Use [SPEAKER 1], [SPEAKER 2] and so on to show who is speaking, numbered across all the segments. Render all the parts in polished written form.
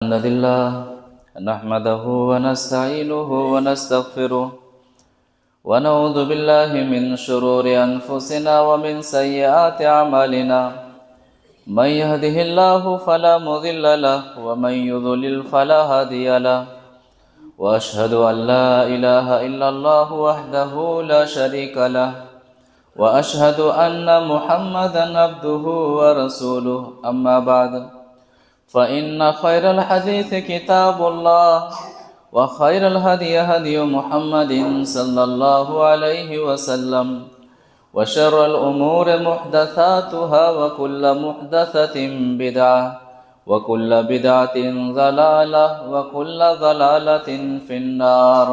[SPEAKER 1] الحمد لله نحمده ونستعينه ونستغفره ونعوذ بالله من شرور أنفسنا ومن سيئات أعمالنا من يهده الله فلا مضل له ومن يضلل فلا هادي له وأشهد أن لا إله إلا الله وحده لا شريك له وأشهد أن محمدا عبده ورسوله أما بعد فإن خير الحديث كتاب الله وخير الهدي هدي محمد صلى الله عليه وسلم وشر الأمور محدثاتها وكل محدثة بدعة وكل بدعة ضلالة وكل ضلالة في النار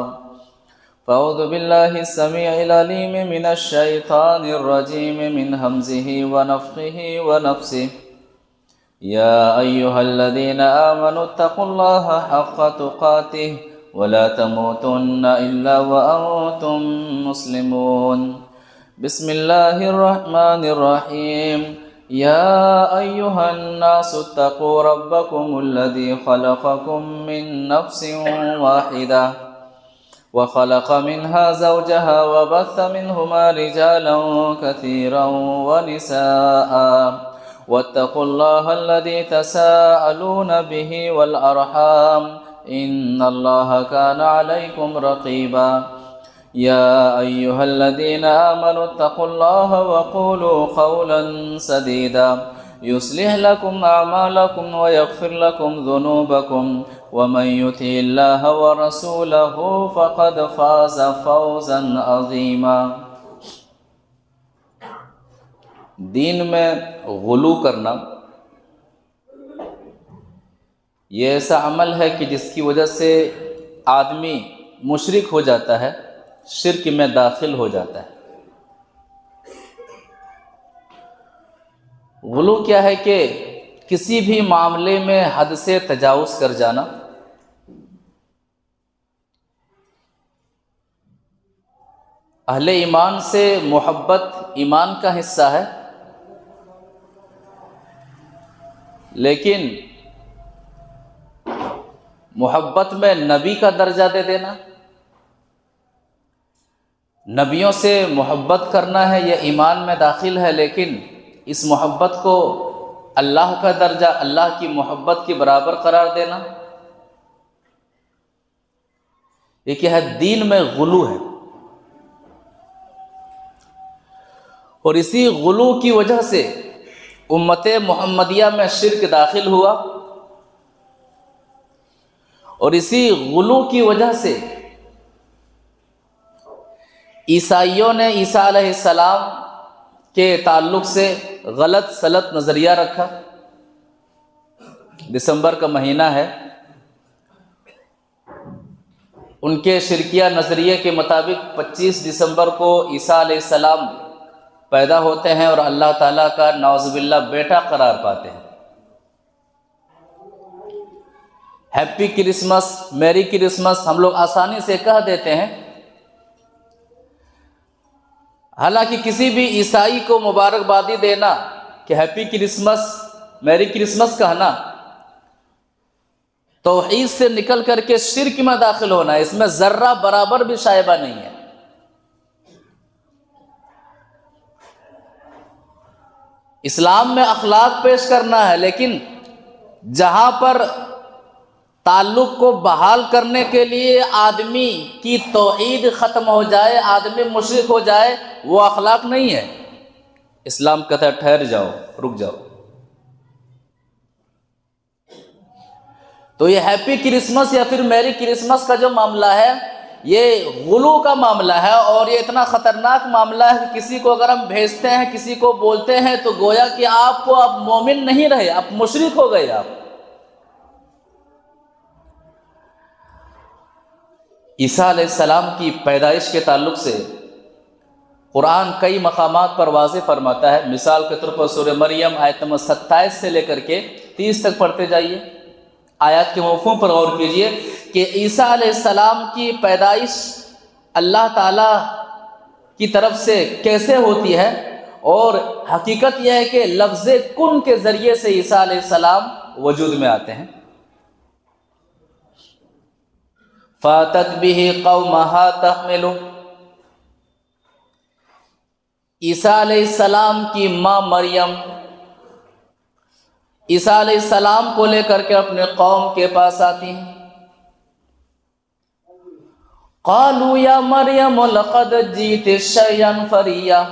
[SPEAKER 1] فأعوذ بالله السميع العليم من الشيطان الرجيم من همزه ونفخه ونفسه يا أيها الذين آمنوا اتقوا الله حق تقاته ولا تموتن إلا وأنتم مسلمون بسم الله الرحمن الرحيم يا أيها الناس اتقوا ربكم الذي خلقكم من نفس واحدة وخلق منها زوجها وبث منهما رجالا كثيرا ونساء واتقوا الله الذي تساءلون به والأرحام إن الله كان عليكم رقيبا يا أيها الذين آمنوا اتقوا الله وقولوا قولا سديدا يصلح لكم أعمالكم ويغفر لكم ذنوبكم ومن يطع الله ورسوله فقد فاز فوزا عظيما دین میں غلو کرنا یہ ایسا عمل ہے کہ جس کی وجہ سے آدمی مشرک ہو جاتا ہے، شرک میں داخل ہو جاتا ہے۔ غلو کیا ہے کہ کسی بھی معاملے میں حد سے تجاوز کر جانا، اہل ایمان سے محبت ایمان کا حصہ ہے، لیکن محبت میں نبی کا درجہ دے دینا، نبیوں سے محبت کرنا ہے، یہ ایمان میں داخل ہے، لیکن اس محبت کو اللہ کا درجہ، اللہ کی محبت کے برابر قرار دینا، یہ کیا ہے؟ دین میں غلو ہے۔ اور اسی غلو کی وجہ سے امت محمدیہ میں شرک داخل ہوا، اور اسی غلو کی وجہ سے عیسائیوں نے عیسیٰ علیہ السلام کے تعلق سے غلط سلط نظریہ رکھا۔ دسمبر کا مہینہ ہے، ان کے شرکیہ نظریے کے مطابق 25 دسمبر کو عیسیٰ علیہ السلام پیدا ہوتے ہیں اور اللہ تعالیٰ کا نعوذ باللہ بیٹا قرار پاتے ہیں۔ ہیپی کرسمس، میری کرسمس ہم لوگ آسانی سے کہہ دیتے ہیں، حالانکہ کسی بھی عیسائی کو مبارکبادی دینا کہ ہیپی کرسمس، میری کرسمس کہنا توحید سے نکل کر کے شرک میں داخل ہونا ہے، اس میں ذرہ برابر بھی شائبہ نہیں ہے۔ اسلام میں اخلاق پیش کرنا ہے، لیکن جہاں پر تعلق کو بحال کرنے کے لیے آدمی کی توحید ختم ہو جائے، آدمی مشرک ہو جائے، وہ اخلاق نہیں ہے۔ اسلام کہتا ہے ٹھہر جاؤ، رک جاؤ۔ تو یہ ہیپی کرسمس یا پھر میری کرسمس کا جو معاملہ ہے، یہ غلو کا معاملہ ہے، اور یہ اتنا خطرناک معاملہ ہے کہ کسی کو اگر ہم بھیجتے ہیں، کسی کو بولتے ہیں، تو گویا کہ آپ کو اب مومن نہیں رہے، اب مشرک ہو گئے آپ۔ عیسیٰ علیہ السلام کی پیدائش کے تعلق سے قرآن کئی مقامات پر واضح فرماتا ہے۔ مثال کے طور پر سورہ مریم آیت نمبر 27 سے لے کر کے 30 تک پڑھتے جائیے، آیات کے مفہوم پر غور کیجئے کہ عیسیٰ علیہ السلام کی پیدائش اللہ تعالیٰ کی طرف سے کیسے ہوتی ہے، اور حقیقت یہ ہے کہ لفظ کن کے ذریعے سے عیسیٰ علیہ السلام وجود میں آتے ہیں۔ فاتت به قومها تحمل، عیسیٰ علیہ السلام کی ماں مریم عیسیٰ علیہ السلام کو لے کر کے اپنے قوم کے پاس آتی ہیں. قالوا یا مریم لقد جئت شیئا فریا،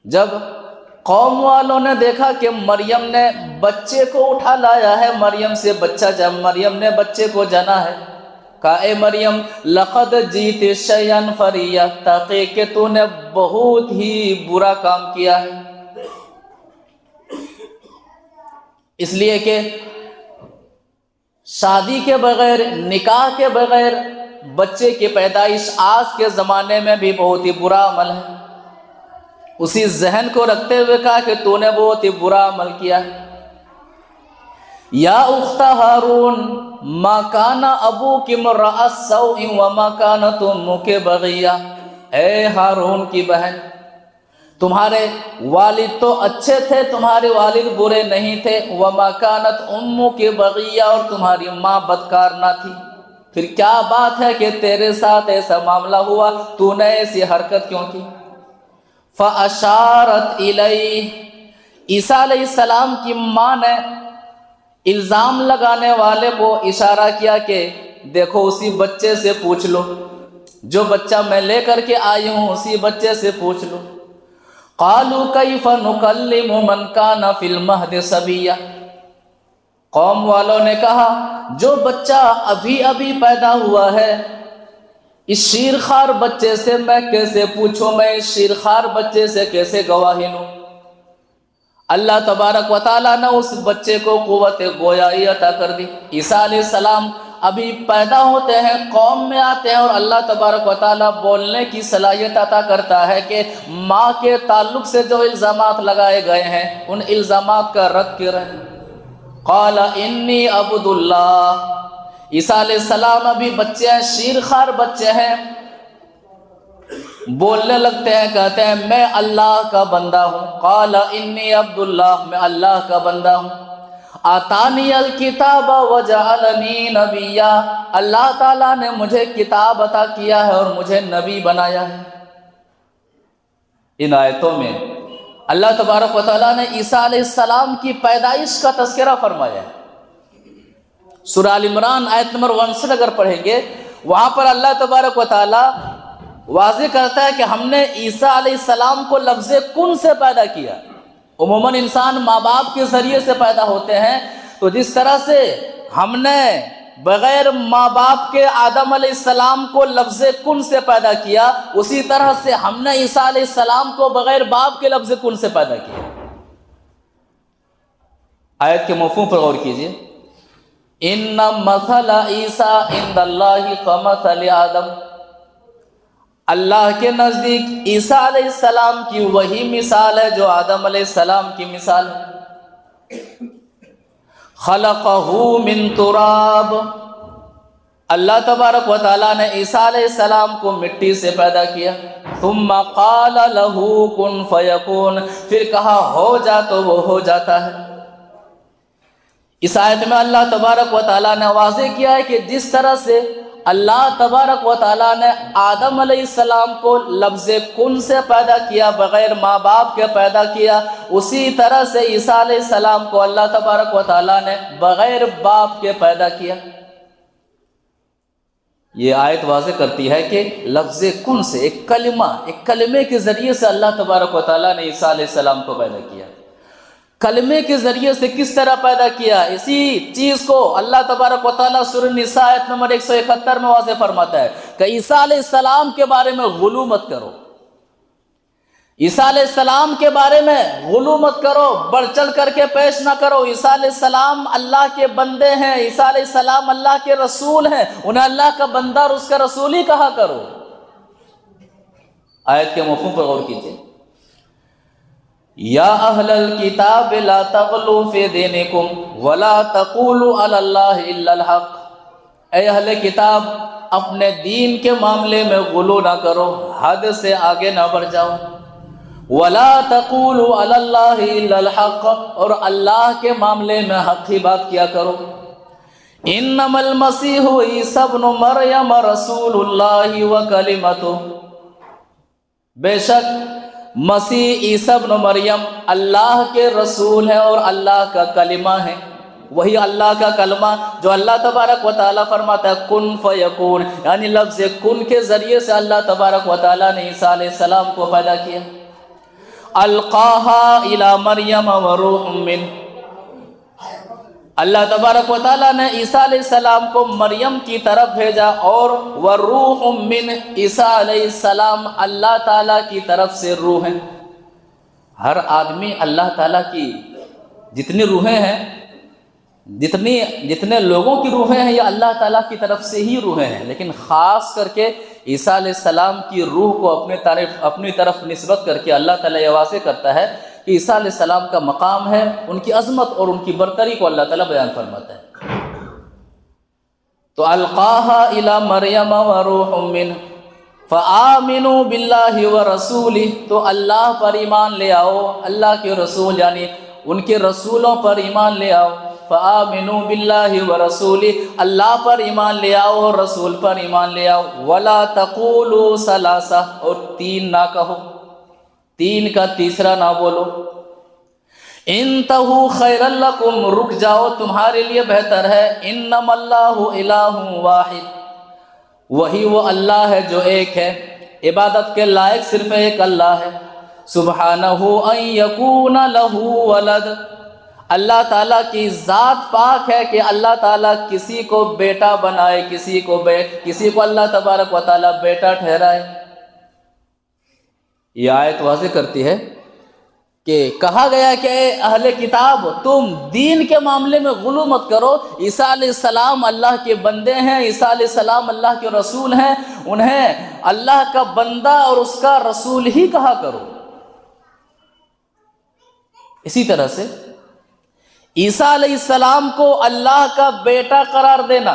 [SPEAKER 1] جب قوم والوں نے دیکھا کہ مریم نے بچے کو اٹھا لایا ہے، مریم سے بچہ جب مریم نے بچے کو جنا ہے، کہا اے مریم لقد جئت شیئا فریا، تحقیق کہ تو نے بہت ہی برا کام کیا ہے. اس لیے کہ شادی کے بغیر، نکاح کے بغیر بچے کی پیدائش آج کے زمانے میں بھی بہت ہی برا عمل ہے. اسی ذہن کو رکھتے ہوئے کہا کہ تو نے بہت ہی برا عمل کیا ہے. یا اخت ہارون ما کان ابوک امرأ سوء وما کانت امک بغیہ، اے ہارون کی بہن، تمہارے والد تو اچھے تھے، تمہارے والد برے نہیں تھے، وما کانت امک بغیہ، اور تمہاری ماں بدکار نہ تھی. پھر کیا بات ہے کہ تیرے ساتھ ایسا معاملہ ہوا، تو نے ایسی حرکت کیوں کی؟ فَأَشَارَتْ إِلَيْهِ، عیسیٰ علیہ السلام کی ماں نے الزام لگانے والے کو اشارہ کیا کہ دیکھو اسی بچے سے پوچھ لو، جو بچہ میں لے کر کے آئی ہوں اسی بچے سے پوچھ لو. قَالُوا كَيْفَ نُكَلِّمُ مَنْ كَانَ فِي الْمَهْدِ صَبِيًّا، قوم والوں نے کہا جو بچہ ابھی ابھی پیدا ہوا ہے، اس شیرخوار بچے سے میں کیسے پوچھوں، میں اس شیرخوار بچے سے کیسے گواہی لوں؟ اللہ تبارک و تعالیٰ نے اس بچے کو قوت گویائی عطا کر دی. عیسیٰ علیہ السلام ابھی پیدا ہوتے ہیں، قوم میں آتے ہیں، اور اللہ تبارک و تعالیٰ بولنے کی صلاحیت عطا کرتا ہے کہ ماں کے تعلق سے جو الزامات لگائے گئے ہیں ان الزامات کا رد کریں. قال انی عبد اللہ، عیسیٰ علیہ السلام ابھی بچے ہیں، شیرخوار بچے ہیں، بولنے لگتے ہیں، کہتے ہیں میں اللہ کا بندہ ہوں. قال انی عبد اللہ، میں اللہ کا بندہ ہوں. آتانی الکتاب وجعلنی نبیا، اللہ تعالیٰ نے مجھے کتاب عطا کیا ہے اور مجھے نبی بنایا ہے. ان آیتوں میں اللہ تبارک و تعالیٰ نے عیسیٰ علیہ السلام کی پیدائش کا تذکرہ فرمایا ہے. سورہ آل عمران آیت نمبر 61 اگر پڑھیں گے، وہاں پر اللہ تبارک و تعالیٰ واضح کرتا ہے کہ ہم نے عیسیٰ علیہ السلام کو لفظ کن سے پیدا کیا. عموماً انسان ماں باپ کے ذریعے سے پیدا ہوتے ہیں، تو جس طرح سے ہم نے بغیر ماں باپ کے آدم علیہ السلام کو لفظ کن سے پیدا کیا، اسی طرح سے ہم نے عیسیٰ علیہ السلام کو بغیر باپ کے لفظ کن سے پیدا کیا. آیت کے مفہوم پر غور کیجئے. ان مثل عیسیٰ عند اللہ کمثل آدم، اللہ کے نزدیک عیسیٰ علیہ السلام کی وہی مثال ہے جو آدم علیہ السلام کی مثال ہے. خلقہ من تراب، اللہ تبارک و تعالیٰ نے عیسیٰ علیہ السلام کو مٹی سے پیدا کیا. ثم قال لہ کن فیکون، پھر کہا ہو جا تو وہ ہو جاتا ہے. اس آیت میں اللہ تبارک و تعالیٰ نے واضح کیا ہے کہ جس طرح سے اللہ تبارک و تعالیٰ نے آدم علیہ السلام کو لفظ کن سے پیدا کیا، بغیر ماں باپ کے پیدا کیا، اسی طرح سے عیسیٰ علیہ السلام کو اللہ تبارک و تعالیٰ نے بغیر باپ کے پیدا کیا. یہ آیت واضح کرتی ہے کہ لفظ کن سے ایک کلمے کے ذریعے سے اللہ تبارک و تعالیٰ نے عیسیٰ علیہ السلام کو پیدا کیا. کلمے کے ذریعے سے کس طرح پیدا کیا؟ اسی چیز کو اللہ تبارک و تعالیٰ سورہ النساء آیت نمبر 171 میں واضح فرماتا ہے کہ عیسیٰ علیہ السلام کے بارے میں غلو مت کرو. عیسیٰ علیہ السلام کے بارے میں غلو مت کرو، بڑھ چڑھ کر کے پیش نہ کرو. عیسیٰ علیہ السلام اللہ کے بندے ہیں، عیسیٰ علیہ السلام اللہ کے رسول ہیں، انہیں اللہ کا بندہ اور اس کا رسول ہی کہا کرو. آیت کے مفہوم پر غور کیجئے. یا اہل الکتاب لا تغلوا فی دینکم ولا تقولوا علی اللہ الا الحق، اے اہل کتاب اپنے دین کے معاملے میں غلو نہ کرو، حد سے آگے نہ بڑھ جاؤ. ولا تقولوا علی اللہ الا الحق، اور اللہ کے معاملے میں حق ہی بات کیا کرو. انما المسیح عیسی ابن مریم رسول اللہ وکلمتہ، بے شک مسیح عیسی ابن مریم اللہ کے رسول ہے اور اللہ کا کلمہ ہے، وہی اللہ کا کلمہ جو اللہ تبارک و تعالیٰ فرماتا ہے کن فیکون، یعنی لفظ کن کے ذریعے سے اللہ تبارک و تعالیٰ نے عیسیٰ علیہ السلام کو پیدا کیا۔ القاہا الی مریم وروح منہ، اللہ تبارک و تعالیٰ نے عیسیٰ علیہ السلام کو مریم کی طرف بھیجا، اور وروح منہ، عیسیٰ علیہ السلام اللہ تعالیٰ کی طرف سے روح ہیں۔ ہر آدمی اللہ تعالیٰ کی جتنی روحیں ہیں، جتنے لوگوں کی روحیں ہیں، یہ اللہ تعالیٰ کی طرف سے ہی روحیں ہیں، لیکن خاص کر کے عیسیٰ علیہ السلام کی روح کو اپنی طرف نسبت کر کے اللہ تعالیٰ یہ واضح کرتا ہے کہ عیسیٰ علیہ السلام کا مقام ہے، ان کی عظمت اور ان کی برتری کو اللہ تعالیٰ بیان فرماتا ہے۔ تو القاہا الی مریم وروح منہ فآمنوا باللہ ورسولہ، تو اللہ پر ایمان لے آؤ، اللہ کے رسول یعنی ان کے رسولوں پر ایمان لے آؤ۔ فآمنوا باللہ ورسولہ، اللہ پر ایمان لے آؤ اور رسول پر ایمان لے آؤ۔ ولا تقولوا ثلاثہ، اور تین نہ کہو، تین کا تیسرا نہ بولو۔ انتہوا خیرا لکم، رک جاؤ تمہارے لیے بہتر ہے۔ انما اللہ الہ واحد، وہی وہ اللہ ہے جو ایک ہے، عبادت کے لائق صرف ایک اللہ ہے۔ سبحانہ ان یکون لہ ولد، اللہ تعالیٰ کی ذات پاک ہے کہ اللہ تعالیٰ کسی کو بیٹا بنائے، کسی کو اللہ تبارک و تعالیٰ بیٹا ٹھہرائے۔ یہ آیت واضح کرتی ہے کہ کہا گیا کہ اے اہل کتاب، تم دین کے معاملے میں غلو مت کرو، عیسیٰ علیہ السلام اللہ کے بندے ہیں، عیسیٰ علیہ السلام اللہ کے رسول ہیں، انہیں اللہ کا بندہ اور اس کا رسول ہی کہا کرو۔ اسی طرح سے عیسیٰ علیہ السلام کو اللہ کا بیٹا قرار دینا،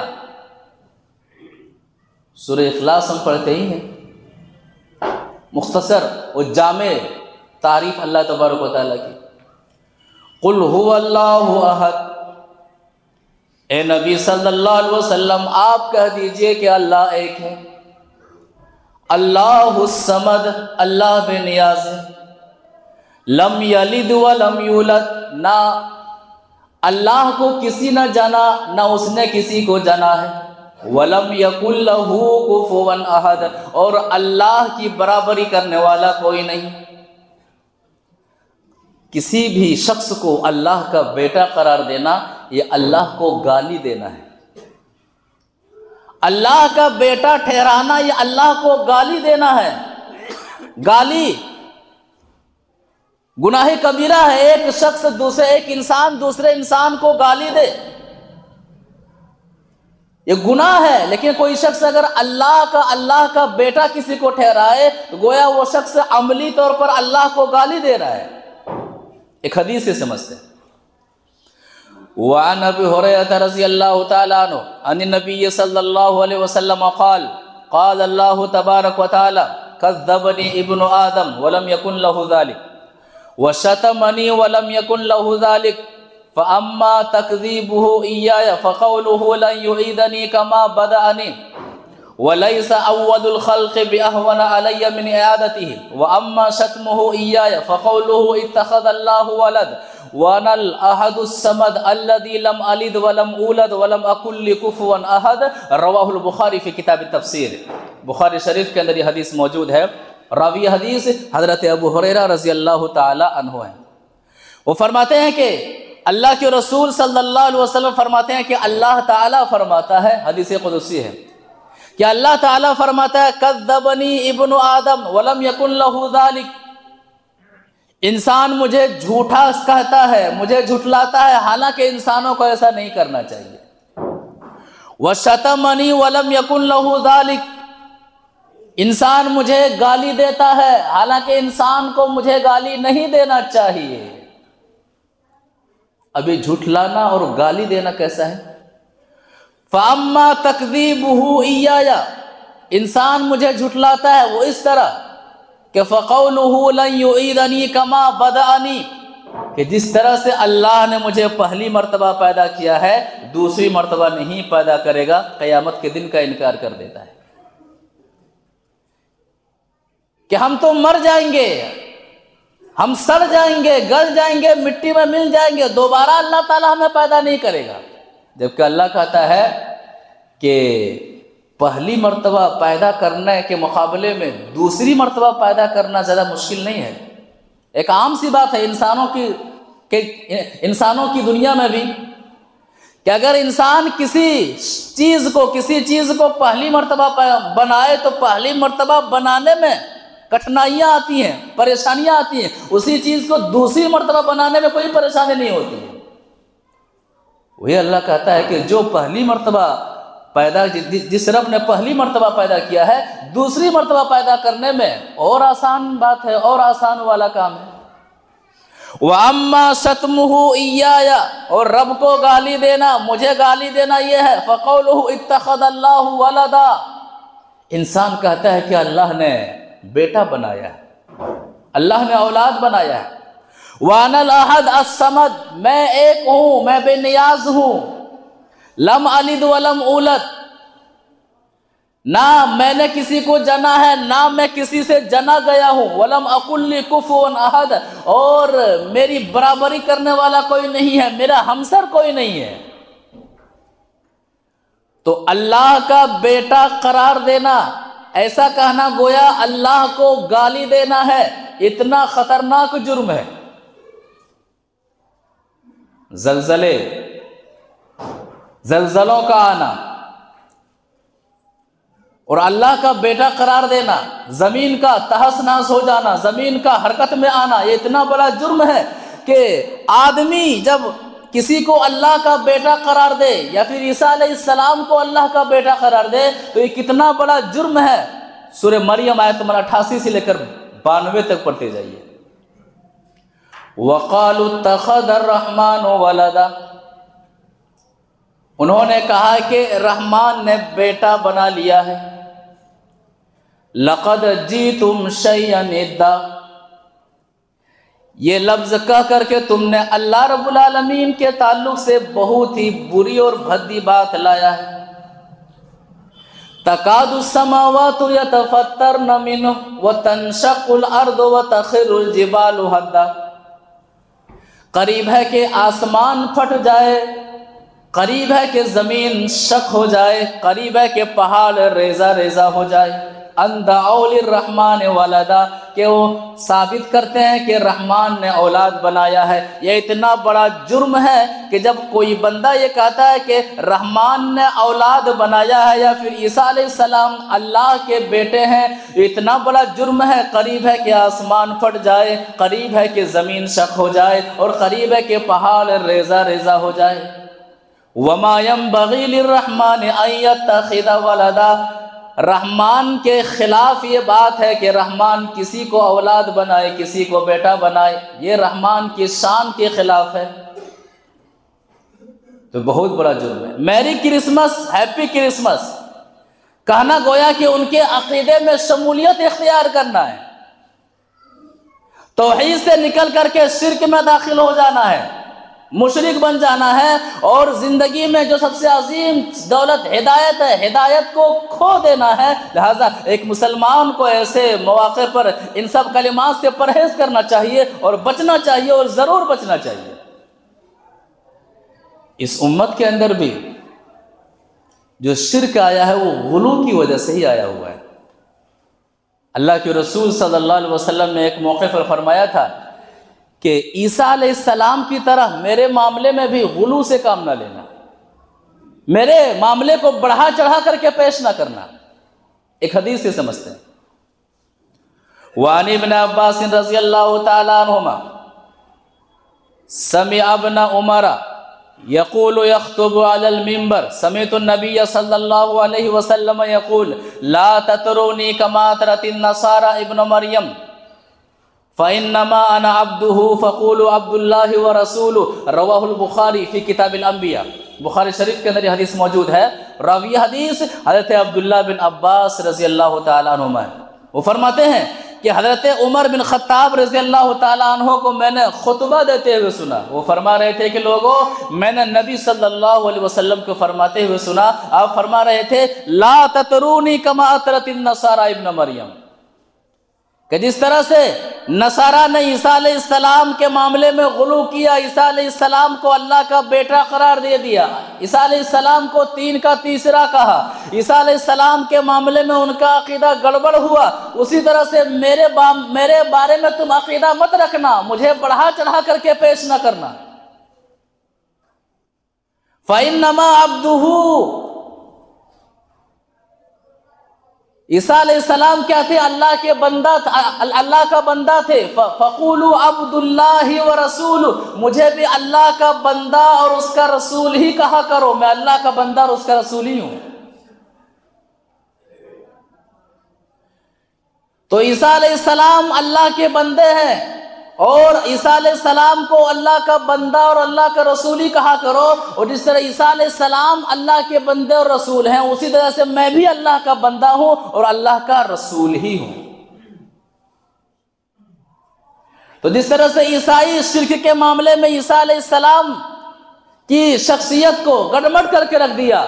[SPEAKER 1] سورہ اخلاص ہم پڑھتے ہی ہیں، مختصر و جامع تعریف اللہ تبارک و تعالیٰ کی۔ قل هو اللہ احد، اے نبی صلی اللہ علیہ وسلم آپ کہہ دیجئے کہ اللہ ایک ہے۔ اللہ الصمد، اللہ بے نیاز ہے۔ لم یلد ولم یولد، نہ اللہ کو کسی نہ جانا نہ اس نے کسی کو جانا ہے۔ وَلَمْ يَكُنْ لَهُ كُفُوًا أَحَدٌ، اور اللہ کی برابری کرنے والا کوئی نہیں۔ کسی بھی شخص کو اللہ کا بیٹا قرار دینا یہ اللہ کو گالی دینا ہے، اللہ کا بیٹا ٹھہرانا یہ اللہ کو گالی دینا ہے۔ گالی گناہ کبیرہ ہے، ایک شخص ایک انسان دوسرے انسان کو گالی دے، یہ گناہ ہے۔ لیکن کوئی شخص اگر اللہ کا بیٹا کسی کو ٹھہرائے تو گویا وہ شخص عملی طور پر اللہ کو گالی دے رہا ہے۔ ایک حدیث سے سمجھتے ہیں۔ وعن ابی ہریرہ رضی اللہ تعالی عنہ عن النبی صلی اللہ علیہ وسلم قال قال اللہ تبارک و تعالی کذبنی ابن آدم ولم یکن لہ ذلک وشتمنی ولم یکن لہ ذلک فاما تکذیبہ ایایا فقولہ لن یعیدنی کما بدأنی ولیس اول الخلق باہون علی من اعادتہ واما شتمہ ایایا فقولہ اتخذ اللہ ولد وانا الاحد الصمد الذي لم الد ولم اولد ولم اکن لکفوا احد۔ رواہ البخاری فی کتاب التفسیر، بخاری شریف کے اندر یہ حدیث موجود ہے۔ راوی حدیث حضرت ابو ہریرہ رضی اللہ تعالی عنہ ہیں۔ وہ فرماتے ہیں کہ اللہ کے رسول صلی اللہ علیہ وسلم فرماتے ہیں کہ اللہ تعالیٰ فرماتا ہے، حدیث قدسی ہے کہ اللہ تعالیٰ فرماتا ہے کذبنی ابن آدم ولم یکن لہ ذلک، انسان مجھے جھوٹا کہتا ہے، مجھے جھٹلاتا ہے، حالانکہ انسانوں کو ایسا نہیں کرنا چاہیے۔ وشتمنی ولم یکن لہ ذلک، انسان مجھے گالی دیتا ہے حالانکہ انسان کو مجھے گالی نہیں دینا چاہیے۔ ابھی جھٹلانا اور گالی دینا کیسا ہے؟ فَأَمَّا تَكْذِيبُهُ إِيَّايَ، انسان مجھے جھٹلاتا ہے وہ اس طرح کہ فَقَوْلُهُ لَن يُعِيدَنِي كَمَا بَدَأَنِي، کہ جس طرح سے اللہ نے مجھے پہلی مرتبہ پیدا کیا ہے دوسری مرتبہ نہیں پیدا کرے گا، قیامت کے دن کا انکار کر دیتا ہے کہ ہم تو مر جائیں گے، ہم سڑ جائیں گے، گل جائیں گے، مٹی میں مل جائیں گے، دوبارہ اللہ تعالیٰ ہمیں پیدا نہیں کرے گا۔ جبکہ اللہ کہتا ہے کہ پہلی مرتبہ پیدا کرنے کے مقابلے میں دوسری مرتبہ پیدا کرنا زیادہ مشکل نہیں ہے۔ ایک عام سی بات ہے انسانوں کی دنیا میں بھی کہ اگر انسان کسی چیز کو پہلی مرتبہ بنائے تو پہلی مرتبہ بنانے میں کٹھنائیاں آتی ہیں، پریشانیاں آتی ہیں، اسی چیز کو دوسری مرتبہ بنانے میں کوئی پریشانی نہیں ہوتی ہے۔ وہی اللہ کہتا ہے کہ جو پہلی مرتبہ جس رب نے پہلی مرتبہ پیدا کیا ہے دوسری مرتبہ پیدا کرنے میں اور آسان بات ہے، اور آسان والا کام ہے۔ وَأَمَّا شَتْمُهُ إِيَّايَ، اور رب کو گالی دینا، مجھے گالی دینا یہ ہے، فَقَوْلُهُ اتَّخَذَ اللَّهُ وَلَدًا، انسان کہتا ہے کہ اللہ نے بیٹا بنایا ہے، اللہ نے اولاد بنایا ہے۔ وَأَنَا الْأَحَدُ الصَّمَدُ، میں ایک ہوں، میں بے نیاز ہوں۔ لم الد ولم اولد، نہ میں نے کسی کو جنا ہے نہ میں کسی سے جنا گیا ہوں۔ ولم اقل کفوا احد، اور میری برابری کرنے والا کوئی نہیں ہے، میرا ہمسر کوئی نہیں ہے۔ تو اللہ کا بیٹا قرار دینا، ایسا کہنا گویا اللہ کو گالی دینا ہے، اتنا خطرناک جرم ہے۔ زلزلوں کا آنا اور اللہ کا بیٹا قرار دینا، زمین کا تہس نہس ہو جانا، زمین کا حرکت میں آنا، یہ اتنا بڑا جرم ہے کہ آدمی جب کسی کو اللہ کا بیٹا قرار دے یا پھر عیسیٰ علیہ السلام کو اللہ کا بیٹا قرار دے تو یہ کتنا بڑا جرم ہے۔ سورہ مریم آیت نمبر 88 سے لے کر 92 تک پڑھتے جائیے۔ وَقَالُوا اتَّخَذَ الرَّحْمَنُ وَلَدًا، انہوں نے کہا کہ رحمان نے بیٹا بنا لیا ہے۔ لَقَدْ جِئْتُمْ شَيْئًا إِدًّا، یہ لفظ کہہ کر کے تم نے اللہ رب العالمین کے تعلق سے بہت ہی بری اور بھدی بات لایا ہے۔ تَكَادُ السَّمَاوَاتُ يَتَفَطَّرْنَ مِنْهُ وَتَنشَقُّ الْأَرْضُ وَتَخِرُّ الْجِبَالُ هَدًّا، قریب ہے کہ آسمان پھٹ جائے، قریب ہے کہ زمین شق ہو جائے، قریب ہے کہ پہاڑ ریزہ ریزہ ہو جائے۔ ان دعوا للرحمن ولدا، کہ وہ ثابت کرتے ہیں کہ رحمان نے اولاد بنایا ہے۔ یہ اتنا بڑا جرم ہے کہ جب کوئی بندہ یہ کہتا ہے کہ رحمان نے اولاد بنایا ہے یا پھر عیسیٰ علیہ السلام اللہ کے بیٹے ہیں، اتنا بڑا جرم ہے۔ قریب ہے کہ آسمان پھٹ جائے، قریب ہے کہ زمین شق ہو جائے، اور قریب ہے کہ پہاڑ ریزہ ریزہ ہو جائے۔ وَمَا يَنبَغِي لِلرَّحْمَنِ أَن يَتَّخِذَ وَلَدًا، رحمان کے خلاف یہ بات ہے کہ رحمان کسی کو اولاد بنائے، کسی کو بیٹا بنائے، یہ رحمان کی شان کے خلاف ہے، تو بہت بڑا جرم ہے۔ میری کرسمس، ہیپی کرسمس کہنا گویا کہ ان کے عقیدے میں شمولیت اختیار کرنا ہے، توحید سے نکل کر کے شرک میں داخل ہو جانا ہے، مشرک بن جانا ہے، اور زندگی میں جو سب سے عظیم دولت ہدایت ہے، ہدایت کو کھو دینا ہے۔ لہذا ایک مسلمان کو ایسے مواقع پر ان سب کلمات سے پرہیز کرنا چاہیے اور بچنا چاہیے، اور ضرور بچنا چاہیے۔ اس امت کے اندر بھی جو شرک آیا ہے وہ غلو کی وجہ سے ہی آیا ہوا ہے۔ اللہ کے رسول صلی اللہ علیہ وسلم نے ایک موقع پر فرمایا تھا کہ عیسیٰ علیہ السلام کی طرح میرے معاملے میں بھی غلو سے کام نہ لینا، میرے معاملے کو بڑھا چڑھا کر کے پیش نہ کرنا۔ ایک حدیث سے سمجھتے ہیں۔ وعن ابن عباس رضی اللہ تعالی عنہما سمع ابن عمر یقول یخطب علی المنبر سمعت النبی صلی اللہ علیہ وسلم یقول لا تطرونی کما طرت النصارى ابن مریم فَإِنَّمَا أَنَا عَبْدُهُ فَقُولُوا عَبْدُ اللَّهِ وَرَسُولُهُ رواہ البخاری فی کتاب الانبیاء، بخاری شریف کے اندر یہ حدیث موجود ہے۔ راوی حدیث حضرت عبداللہ بن عباس رضی اللہ تعالیٰ عنہما ہے۔ وہ فرماتے ہیں کہ حضرت عمر بن خطاب رضی اللہ تعالیٰ عنہ کو میں نے خطبہ دیتے ہوئے سنا، وہ فرما رہے تھے کہ لوگوں میں نے نبی صلی اللہ علیہ وسلم کو فرماتے ہوئے سنا، آپ فرما رہے تھے لا تطرونی کما اطرت النصارى ابن مریم، کہ جس طرح سے نصارہ نے عیسیٰ علیہ السلام کے معاملے میں غلو کیا، عیسیٰ علیہ السلام کو اللہ کا بیٹا قرار دے دیا، عیسیٰ علیہ السلام کو تین کا تیسرا کہا، عیسیٰ علیہ السلام کے معاملے میں ان کا عقیدہ گڑبڑ ہوا، اسی طرح سے میرے بارے میں تم عقیدہ مت رکھنا، مجھے بڑھا چڑھا کر کے پیش نہ کرنا۔ فَإِنَّمَا عَبْدُهُ، عیسیٰ علیہ السلام کیا تھے؟ اللہ کے بندہ، اللہ کا بندہ تھے۔ فَقُولُوا عَبْدُ اللَّهِ وَرَسُولُهُ، مجھے بھی اللہ کا بندہ اور اس کا رسول ہی کہا کرو، میں اللہ کا بندہ اور اس کا رسول ہی ہوں۔ تو عیسیٰ علیہ السلام اللہ کے بندے ہیں، اور عیسیٰ علیہ السلام کو اللہ کا بندہ اور اللہ کا رسول ہی کہا کرو، اور جس طرح عیسیٰ علیہ السلام اللہ کے بندے اور رسول ہیں، اسی طرح سے میں بھی اللہ کا بندہ ہوں اور اللہ کا رسول ہی ہوں۔ تو جس طرح سے عیسائی شرک کے معاملے میں عیسیٰ علیہ السلام کی شخصیت کو گڑبڑ کر کے رکھ دیا،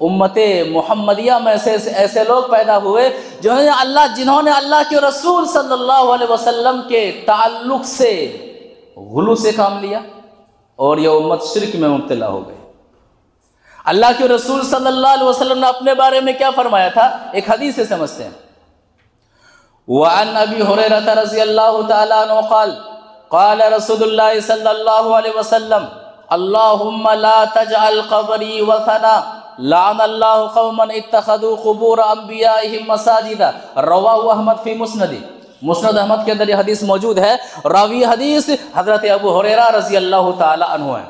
[SPEAKER 1] امت محمدیہ میں ایسے لوگ پیدا ہوئے جنہوں نے اللہ کے رسول صلی اللہ علیہ وسلم کے تعلق سے غلو سے کام لیا، اور یہ امت شرک میں مبتلا ہو گئی۔ اللہ کے رسول صلی اللہ علیہ وسلم نے اپنے بارے میں کیا فرمایا تھا؟ ایک حدیث سے سمجھتے ہیں۔ وعن ابی ہریرہ رضی اللہ تعالیٰ عنہ قال قال رسول اللہ صلی اللہ علیہ وسلم اللہم لا تجعل قبری وثنا لعن اللہ قوما اتخذوا قبور انبیائہم مساجدا، رواہ احمد فی مسند احمد کے اندر یہ حدیث موجود ہے۔ راوی حدیث حضرت ابو ہریرہ رضی اللہ تعالی عنہ ہیں،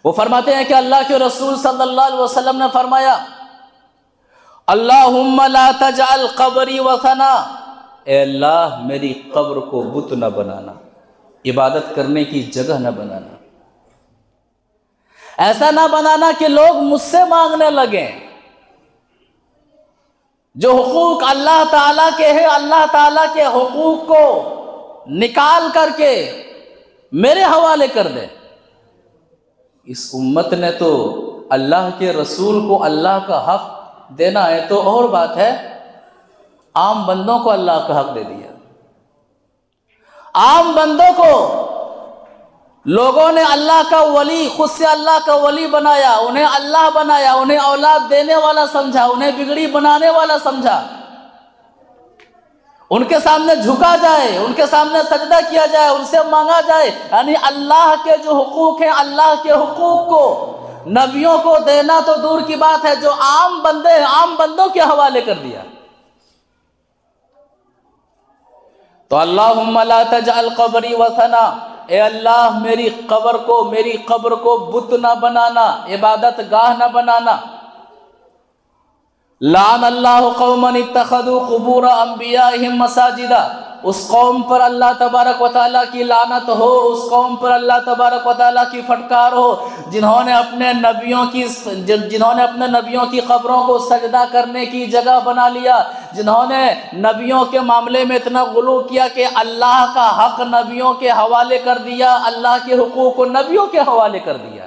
[SPEAKER 1] وہ فرماتے ہیں کہ اللہ کے رسول صلی اللہ علیہ وسلم نے فرمایا اللہم لا تجعل قبری وثنا، اے اللہ میری قبر کو بت نہ بنانا، عبادت کرنے کی جگہ نہ بنانا، ایسا نہ بنانا کہ لوگ مجھ سے مانگنے لگیں۔ جو حقوق اللہ تعالیٰ کے ہیں، اللہ تعالیٰ کے حقوق کو نکال کر کے میرے حوالے کر دے۔ اس امت نے تو اللہ کے رسول کو اللہ کا حق دینا ہے تو اور بات ہے، عام بندوں کو اللہ کا حق دے دیا۔ عام بندوں کو لوگوں نے اللہ کا ولی، خود سے اللہ کا ولی بنایا، انہیں اللہ بنایا، انہیں اولاد دینے والا سمجھا، انہیں بگڑی بنانے والا سمجھا۔ ان کے سامنے جھکا جائے، ان کے سامنے سجدہ کیا جائے، ان سے مانگا جائے، یعنی اللہ کے جو حقوق ہیں، اللہ کے حقوق کو نبیوں کو دینا تو دور کی بات ہے، جو عام بندے ہیں عام بندوں کے حوالے کر دیا۔ تو اللہم لا تجعل قبری وثنا، اے اللہ میری قبر کو بت نہ بنانا، عبادت گاہ نہ بنانا۔ لعن اللہ قوما اتخذوا قبور انبیائہم مساجدا، اس قوم پر اللہ تبارک و تعالیٰ کی لعنت ہو، اس قوم پر اللہ تبارک و تعالیٰ کی پھٹکار ہو جنہوں نے اپنے نبیوں کی قبروں کو سجدہ کرنے کی جگہ بنا لیا، جنہوں نے نبیوں کے معاملے میں اتنا غلو کیا کہ اللہ کا حق نبیوں کے حوالے کر دیا، اللہ کے حقوق کو نبیوں کے حوالے کر دیا۔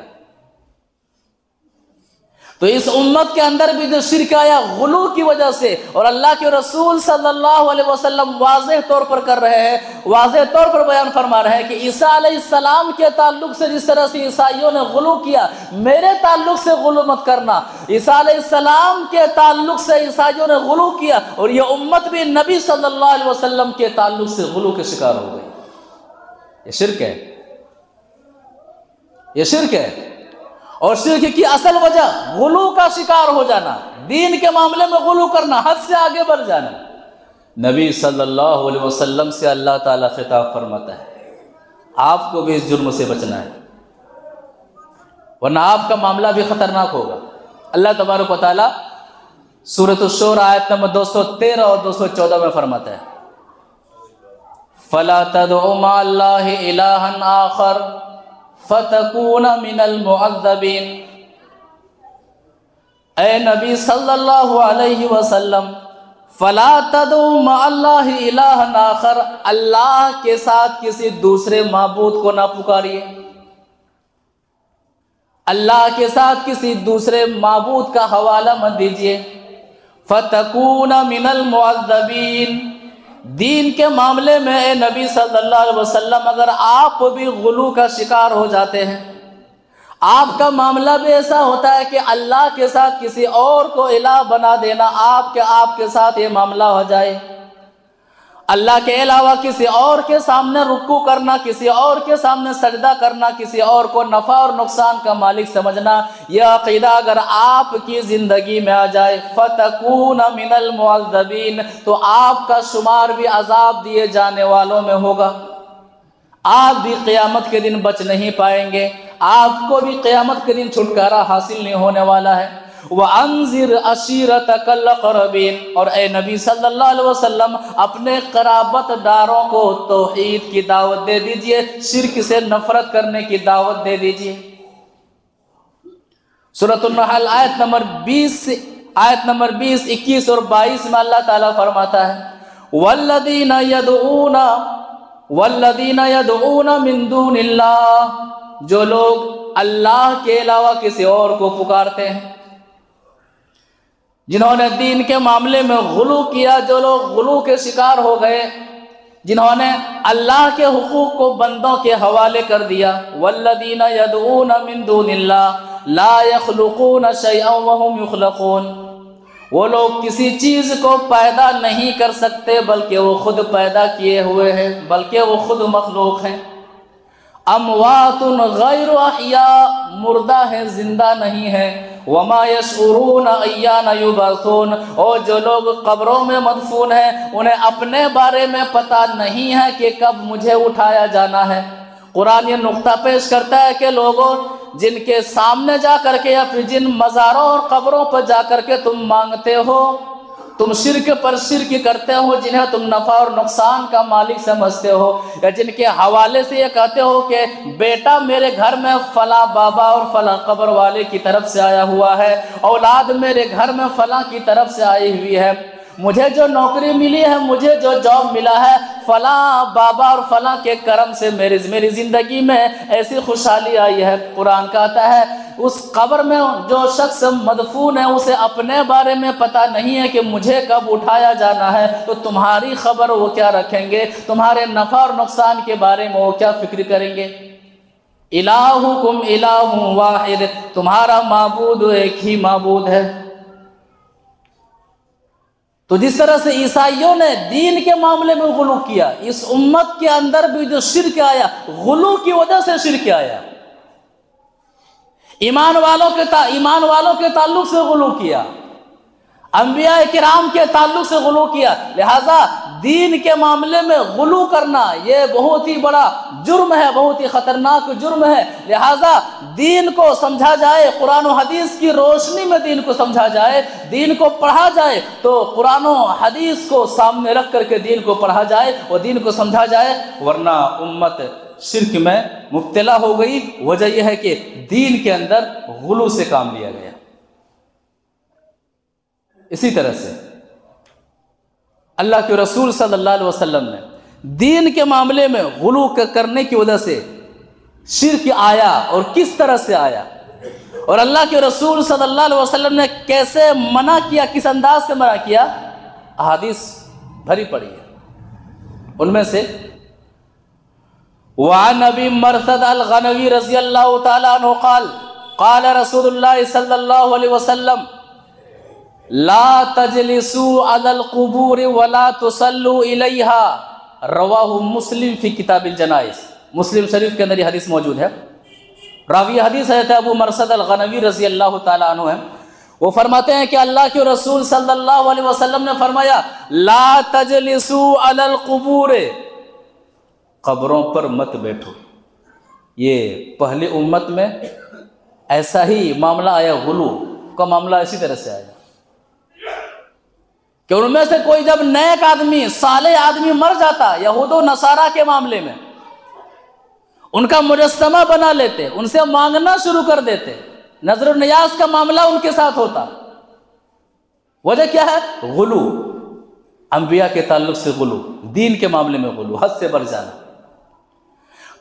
[SPEAKER 1] تو اس امت کے اندر بھی جو شرک آیا غلو کی وجہ سے، اور اللہ کے رسول صلی اللہ علیہ وسلم واضح طور پر کر رہے ہیں، واضح طور پر بیان فرما رہے ہیں کہ عیسیٰ علیہ السلام کے تعلق سے جس طرح سے عیسائیوں نے غلو کیا، میرے تعلق سے غلو مت کرنا۔ عیسیٰ علیہ السلام کے تعلق سے عیسائیوں نے غلو کیا، اور یہ امت بھی نبی صلی اللہ علیہ وسلم کے تعلق سے غلو کے شکار ہو گئی۔ یہ شرک ہے، یہ شرک ہے، اور شرک کی اصل وجہ غلو کا شکار ہو جانا، دین کے معاملے میں غلو کرنا، حد سے آگے بڑھ جانا۔ نبی صلی اللہ علیہ وسلم سے اللہ تعالیٰ خطاب فرماتا ہے آپ کو بھی اس جرم سے بچنا ہے، ورنہ آپ کا معاملہ بھی خطرناک ہوگا۔ اللہ تبارک و تعالیٰ سورۃ الشورى آیت نمبر 213 اور 214 میں فرماتا ہے فَلَا تَدْعُ مَعَ اللَّهِ إِلَٰهًا آخَرَ فَتَكُونَ مِنَ الْمُعَذَّبِينَ، اے نبی صلی اللہ علیہ وسلم فلا تدعوا مع اللہ الہ آخر، اللہ کے ساتھ کسی دوسرے معبود کو نہ پکاریے، اللہ کے ساتھ کسی دوسرے معبود کا حوالہ مت دیجیے۔ فتکون من المعذبین، دین کے معاملے میں اے نبی صلی اللہ علیہ وسلم اگر آپ بھی غلو کا شکار ہو جاتے ہیں، آپ کا معاملہ بھی ایسا ہوتا ہے کہ اللہ کے ساتھ کسی اور کو الہ بنا دینا، آپ کے ساتھ یہ معاملہ ہو جائے، اللہ کے علاوہ کسی اور کے سامنے رکوع کرنا، کسی اور کے سامنے سجدہ کرنا، کسی اور کو نفع اور نقصان کا مالک سمجھنا، یہ عقیدہ اگر آپ کی زندگی میں آ جائے، فتکون من المعذبین، تو آپ کا شمار بھی عذاب دیے جانے والوں میں ہوگا، آپ بھی قیامت کے دن بچ نہیں پائیں گے، آپ کو بھی قیامت کے دن چھٹکارا حاصل نہیں ہونے والا ہے۔ وَأَنذِرْ عَشِيرَتَكَ الْأَقْرَبِينَ، اور اے نبی صلی اللہ علیہ وسلم اپنے قرابت داروں کو توحید کی دعوت دے دیجئے، شرک سے نفرت کرنے کی دعوت دے دیجئے۔ سورۃ النحل آیت نمبر 20، 21 اور 22 میں اللہ تعالیٰ فرماتا ہے وَالَّذِينَ يَدْعُونَ مِن دُونِ اللَّهِ، جو لوگ اللہ کے علاوہ کسی اور کو پکارتے ہیں، جنہوں نے دین کے معاملے میں غلو کیا، جو لوگ غلو کے شکار ہو گئے، جنہوں نے اللہ کے حقوق کو بندوں کے حوالے کر دیا، والذین یدعون من دون اللہ لا یخلقون شیئا وهم یخلقون، وہ لوگ کسی چیز کو پیدا نہیں کر سکتے بلکہ وہ خود پیدا کیے ہوئے ہیں، بلکہ وہ خود مخلوق ہیں۔ اموات غیر احیاء، مردہ ہیں، زندہ نہیں ہیں۔ وما یشعرون ایان یبعثون، اور جو لوگ قبروں میں مدفون ہیں انہیں اپنے بارے میں پتہ نہیں ہے کہ کب مجھے اٹھایا جانا ہے۔ قرآن یہ نقطہ پیش کرتا ہے کہ لوگوں جن کے سامنے جا کر کے یا پھر جن مزاروں اور قبروں پر جا کر کے تم مانگتے ہو، تم شرک پر شرک کرتے ہو، جنہیں تم نفع اور نقصان کا مالک سمجھتے ہو، یا جن کے حوالے سے یہ کہتے ہو کہ بیٹا میرے گھر میں فلاں بابا اور فلاں قبر والے کی طرف سے آیا ہوا ہے، اولاد میرے گھر میں فلاں کی طرف سے آئی ہوئی ہے، مجھے جو نوکری ملی ہے، مجھے جو جاب ملا ہے، فلاں بابا اور فلاں کے کرم سے میری زندگی میں ایسی خوشحالی آئی ہے۔ قرآن کہتا ہے اس قبر میں جو شخص مدفون ہے اسے اپنے بارے میں پتہ نہیں ہے کہ مجھے کب اٹھایا جانا ہے، تو تمہاری خبر وہ کیا رکھیں گے؟ تمہارے نفع اور نقصان کے بارے میں وہ کیا فکر کریں گے؟ الہکم الہ واحد، تمہارا معبود ایک ہی معبود ہے۔ تو جس طرح سے عیسائیوں نے دین کے معاملے میں غلو کیا، اس امت کے اندر بھی جو شرک آیا غلو کی وجہ سے شرک آیا، ایمان والوں کے تعلق سے غلو کیا، انبیاء کرام کے تعلق سے غلو کیا، لہذا دین کے معاملے میں غلو کرنا یہ بہت ہی بڑا جرم ہے، بہت ہی خطرناک جرم ہے۔ لہذا دین کو سمجھا جائے، قرآن و حدیث کی روشنی میں دین کو سمجھا جائے، دین کو پڑھا جائے تو قرآن و حدیث کو سامنے رکھ کر کے دین کو پڑھا جائے اور دین کو سمجھا جائے، ورنہ امت شرک میں مبتلا ہو گئی۔ وجہ یہ ہے کہ دین کے اندر غلو سے کام لیا گیا۔ اسی طرح سے اللہ کے رسول صلی اللہ علیہ وسلم نے دین کے معاملے میں غلو کرنے کی وجہ سے شرک آیا اور کس طرح سے آیا، اور اللہ کے رسول صلی اللہ علیہ وسلم نے کیسے منع کیا، کس انداز سے منع کیا، احادیث بھری پڑی ہے۔ ان میں سے وعن ابی مرثد الغنوی رضی اللہ تعالی عنہ قال قال رسول اللہ صلی اللہ علیہ وسلم لا تجلسوا على القبور ولا تصلوا الیہا، رواہ مسلم فی کتاب الجنائز، مسلم شریف کے اندر یہ حدیث موجود ہے۔ راوی حدیث ہے ابو مرثد الغنوی رضی اللہ تعالی عنہ ہے، وہ فرماتے ہیں کہ اللہ کے رسول صلی اللہ علیہ وسلم نے فرمایا لا تجلسوا علی القبور، قبروں پر مت بیٹھو۔ یہ پہلی امت میں ایسا ہی معاملہ آیا، غلو کا معاملہ اسی طرح سے آیا کہ ان میں سے کوئی جب نیک آدمی، صالح آدمی مر جاتا، یہود و نصارہ کے معاملے میں ان کا مجسمہ بنا لیتے، ان سے مانگنا شروع کر دیتے، نظر و نیاز کا معاملہ ان کے ساتھ ہوتا۔ وجہ کیا ہے؟ غلو، انبیاء کے تعلق سے غلو، دین کے معاملے میں غلو، حد سے بڑھ جانا۔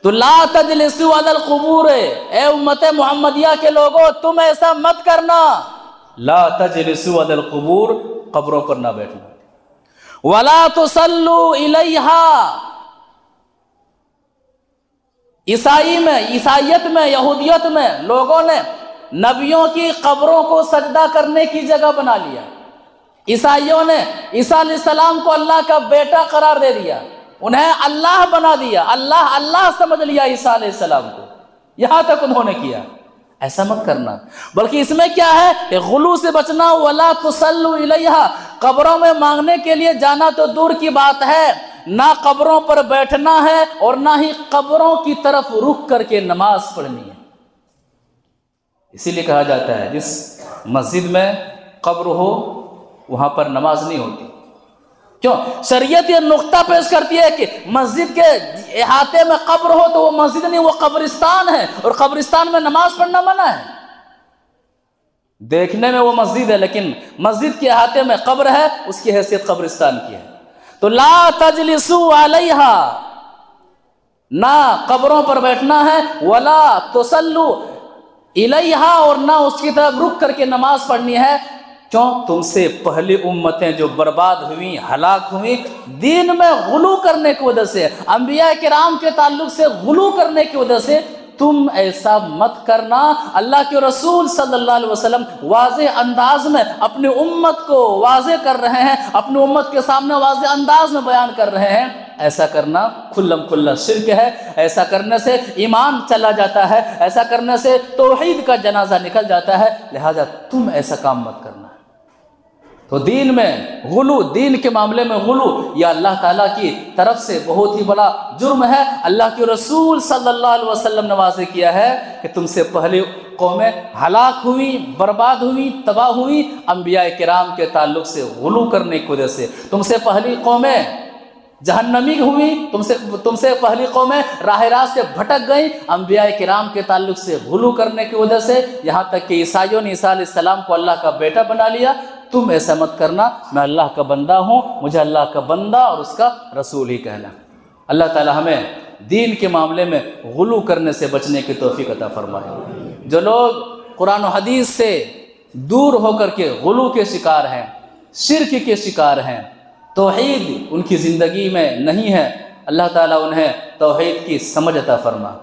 [SPEAKER 1] تو لا تجلسوا علی القبور، اے امت محمدیہ کے لوگوں تم ایسا مت کرنا، لا تجلسوا علی القبور، قبروں پر نہ بیٹھنا، ولا تصلوا الیہا، عیسائیت میں یہودیت میں لوگوں نے نبیوں کی قبروں کو سجدہ کرنے کی جگہ بنا لیا، عیسائیوں نے عیسیٰ علیہ السلام کو اللہ کا بیٹا قرار دے دیا، انہیں اللہ بنا دیا، اللہ سمجھ لیا عیسیٰ علیہ السلام کو، یہاں تک انہوں نے کیا۔ ایسا مت کرنا، بلکہ اس میں کیا ہے کہ غلو سے بچنا، ولا تصلوا الیہا، قبروں میں مانگنے کے لیے جانا تو دور کی بات ہے، نہ قبروں پر بیٹھنا ہے اور نہ ہی قبروں کی طرف رخ کر کے نماز پڑھنی ہے۔ اسی لیے کہا جاتا ہے جس مسجد میں قبر ہو وہاں پر نماز نہیں ہوتی۔ کیوں؟ شریعت یہ نقطہ پیش کرتی ہے کہ مسجد کے احاطے میں قبر ہو تو وہ مسجد نہیں، وہ قبرستان ہے، اور قبرستان میں نماز پڑھنا منع ہے۔ دیکھنے میں وہ مسجد ہے لیکن مسجد کے احاطے میں قبر ہے، اس کی حیثیت قبرستان کی ہے۔ تو لا تجلسوا علیہا، نہ قبروں پر بیٹھنا ہے، ولا تصلوا الیہا، اور نہ اس کی طرف رک کر کے نماز پڑھنی ہے۔ کیوں؟ تم سے پہلی امتیں جو برباد ہوئیں، ہلاک ہوئیں، دین میں غلو کرنے کی وجہ سے، انبیاء کرام کے تعلق سے غلو کرنے کی وجہ سے، تم ایسا مت کرنا۔ اللہ کے رسول صلی اللہ علیہ وسلم واضح انداز میں اپنی امت کو واضح کر رہے ہیں، اپنی امت کے سامنے واضح انداز میں بیان کر رہے ہیں، ایسا کرنا کھلم کھلا شرک ہے، ایسا کرنے سے ایمان چلا جاتا ہے، ایسا کرنے سے توحید کا جنازہ نکل جاتا ہے، لہذا تم ایسا کام مت کرنا۔ تو دین میں غلو، دین کے معاملے میں غلو، یہ اللہ تعالیٰ کی طرف سے بہت ہی بڑا جرم ہے۔ اللہ کے رسول صلی اللہ علیہ وسلم نے واضح کیا ہے کہ تم سے پہلی قومیں ہلاک ہوئی، برباد ہوئی، تباہ ہوئی انبیاء کرام کے تعلق سے غلو کرنے کی وجہ سے۔ تم سے پہلی قومیں جہنمی ہوئی، تم سے پہلی قومیں راہ راست سے بھٹک گئیں انبیاء کرام کے تعلق سے غلو کرنے کی وجہ سے، یہاں تک کہ عیسائیوں نے عیسیٰ علیہ السلام کو اللہ کا بیٹا بنا لیا۔ تم ایسا مت کرنا، میں اللہ کا بندہ ہوں، مجھے اللہ کا بندہ اور اس کا رسول ہی کہنا۔ اللہ تعالی ہمیں دین کے معاملے میں غلو کرنے سے بچنے کی توفیق عطا فرمائے۔ جو لوگ قرآن و حدیث سے دور ہو کر کے غلو کے شکار ہیں، شرک کے شکار ہیں، توحید ان کی زندگی میں نہیں ہے، اللہ تعالیٰ انہیں توحید کی سمجھ عطا فرما،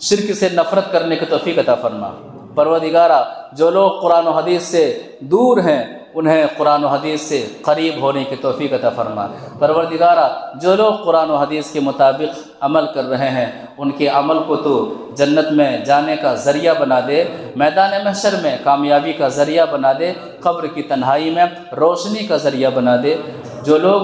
[SPEAKER 1] شرک سے نفرت کرنے کی توفیق عطا فرما۔ پروردگارہ جو لوگ قرآن و حدیث سے دور ہیں انہیں قرآن و حدیث سے قریب ہونے کی توفیق عطا فرما۔ پروردگارہ جو لوگ قرآن و حدیث کے مطابق عمل کر رہے ہیں ان کے عمل کو تو جنت میں جانے کا ذریعہ بنا دے، میدان محشر میں کامیابی کا ذریعہ بنا دے، قبر کی تنہائی میں روشنی کا ذریعہ بنا دے۔ جو لوگ